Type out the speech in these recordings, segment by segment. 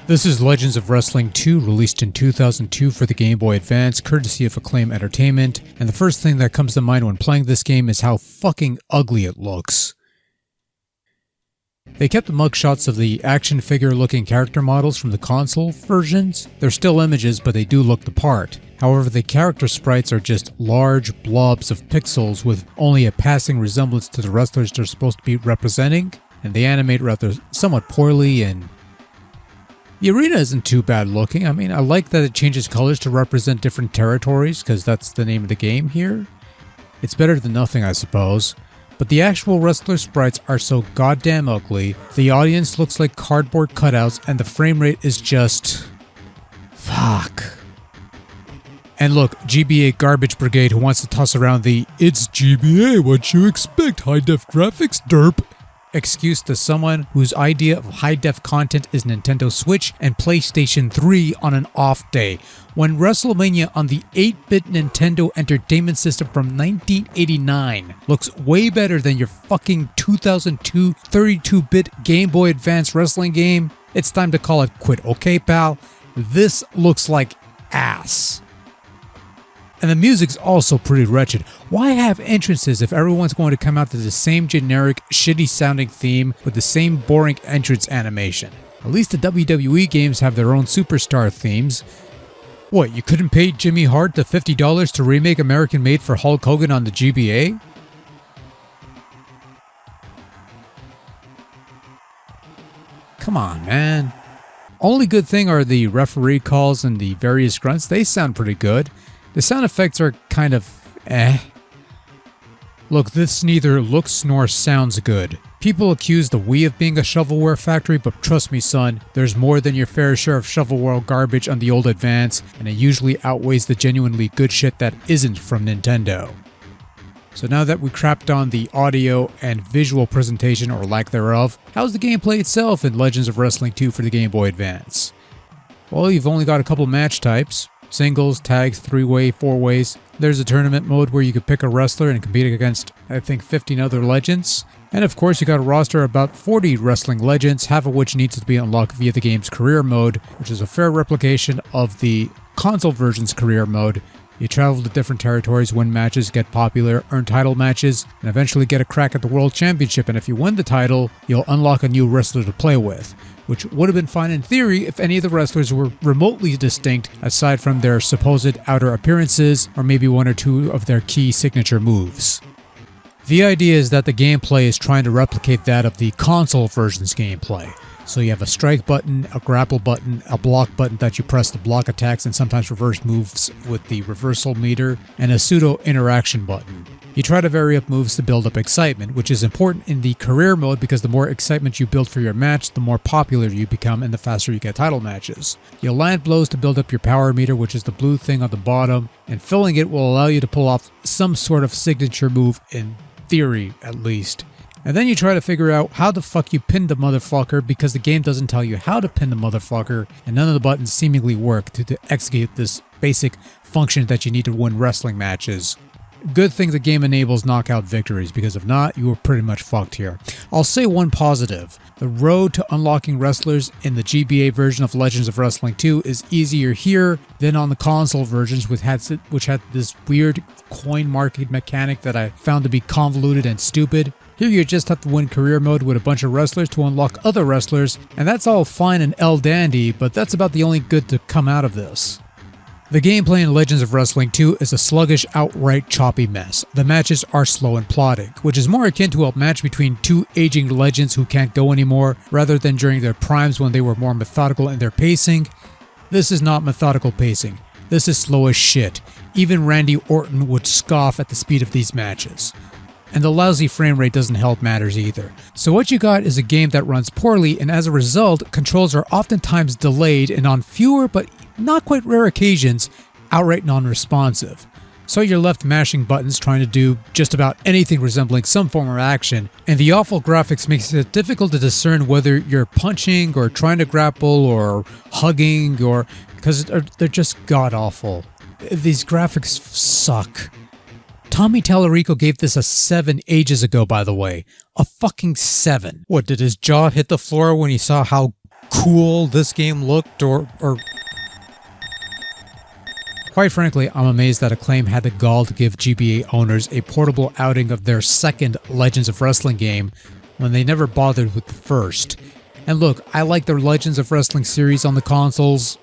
This is Legends of Wrestling 2, released in 2002 for the Game Boy Advance, courtesy of Acclaim Entertainment, and the first thing that comes to mind when playing this game is how fucking ugly it looks. They kept the mugshots of the action figure-looking character models from the console versions. They're still images, but they do look the part. However, the character sprites are just large blobs of pixels with only a passing resemblance to the wrestlers they're supposed to be representing, and they animate rather somewhat poorly, and the arena isn't too bad looking. I mean, I like that it changes colors to represent different territories, because that's the name of the game here. It's better than nothing, I suppose. But the actual wrestler sprites are so goddamn ugly, the audience looks like cardboard cutouts, and the frame rate is just... fuck. And look, GBA Garbage Brigade who wants to toss around the "it's GBA, what you expect, high-def graphics, derp" excuse to someone whose idea of high-def content is Nintendo Switch and PlayStation 3 on an off day, when WrestleMania on the 8-bit Nintendo Entertainment System from 1989 looks way better than your fucking 2002 32-bit Game Boy Advance wrestling game. It's time to call it quit, okay pal? This looks like ass. And the music's also pretty wretched. Why have entrances if everyone's going to come out to the same generic, shitty sounding theme with the same boring entrance animation? At least the WWE games have their own superstar themes. What, you couldn't pay Jimmy Hart the $50 to remake American Made for Hulk Hogan on the GBA? Come on, man. Only good thing are the referee calls and the various grunts. They sound pretty good. The sound effects are kind of eh. Look, this neither looks nor sounds good. People accuse the Wii of being a shovelware factory, but trust me son, there's more than your fair share of shovelware garbage on the old Advance, and it usually outweighs the genuinely good shit that isn't from Nintendo. So now that we crapped on the audio and visual presentation or lack thereof, how's the gameplay itself in Legends of Wrestling 2 for the Game Boy Advance? Well, you've only got a couple match types. Singles, tags, 3-way, 4-ways. There's a tournament mode where you could pick a wrestler and compete against, I think, 15 other legends. And of course, you got a roster of about 40 wrestling legends, half of which needs to be unlocked via the game's career mode, which is a fair replication of the console version's career mode. You travel to different territories, win matches, get popular, earn title matches, and eventually get a crack at the World Championship. And if you win the title, you'll unlock a new wrestler to play with, which would have been fine in theory if any of the wrestlers were remotely distinct aside from their supposed outer appearances or maybe one or two of their key signature moves. The idea is that the gameplay is trying to replicate that of the console version's gameplay. So you have a strike button, a grapple button, a block button that you press to block attacks and sometimes reverse moves with the reversal meter, and a pseudo interaction button. You try to vary up moves to build up excitement, which is important in the career mode because the more excitement you build for your match, the more popular you become and the faster you get title matches. You'll land blows to build up your power meter, which is the blue thing on the bottom, and filling it will allow you to pull off some sort of signature move, in theory at least. And then you try to figure out how the fuck you pinned the motherfucker because the game doesn't tell you how to pin the motherfucker and none of the buttons seemingly work to execute this basic function that you need to win wrestling matches. Good thing the game enables knockout victories, because if not, you were pretty much fucked here. I'll say one positive. The road to unlocking wrestlers in the GBA version of Legends of Wrestling 2 is easier here than on the console versions, which had this weird coin market mechanic that I found to be convoluted and stupid. Here you just have to win career mode with a bunch of wrestlers to unlock other wrestlers, and that's all fine and dandy, but that's about the only good to come out of this. The gameplay in Legends of Wrestling 2 is a sluggish, outright choppy mess. The matches are slow and plodding, which is more akin to a match between two aging legends who can't go anymore, rather than during their primes when they were more methodical in their pacing. This is not methodical pacing. This is slow as shit. Even Randy Orton would scoff at the speed of these matches. And the lousy frame rate doesn't help matters either. So what you got is a game that runs poorly, and as a result, controls are oftentimes delayed and on fewer but not quite rare occasions, outright non-responsive. So you're left mashing buttons trying to do just about anything resembling some form of action, and the awful graphics makes it difficult to discern whether you're punching or trying to grapple or hugging, or because they're just god-awful. These graphics suck. Tommy Tallarico gave this a 7 ages ago, by the way. A fucking 7. What, did his jaw hit the floor when he saw how cool this game looked, or quite frankly, I'm amazed that Acclaim had the gall to give GBA owners a portable outing of their second Legends of Wrestling game when they never bothered with the first. And look, I like their Legends of Wrestling series on the consoles.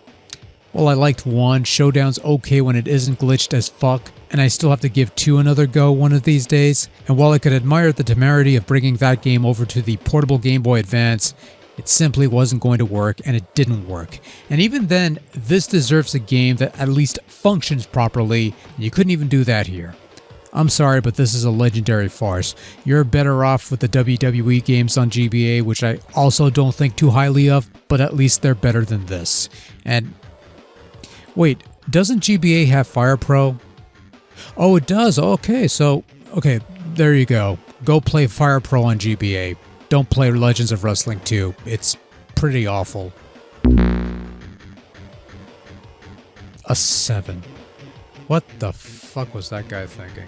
Well, I liked 1, Showdown's okay when it isn't glitched as fuck, and I still have to give 2 another go one of these days. And while I could admire the temerity of bringing that game over to the portable Game Boy Advance, it simply wasn't going to work, and it didn't work. And even then, this deserves a game that at least functions properly, and you couldn't even do that here. I'm sorry, but this is a legendary farce. You're better off with the WWE games on GBA, which I also don't think too highly of, but at least they're better than this. And wait, doesn't GBA have Fire Pro? Oh, it does. Okay, okay, there you go. Go play Fire Pro on GBA. Don't play Legends of Wrestling 2. It's pretty awful. A 7. What the fuck was that guy thinking?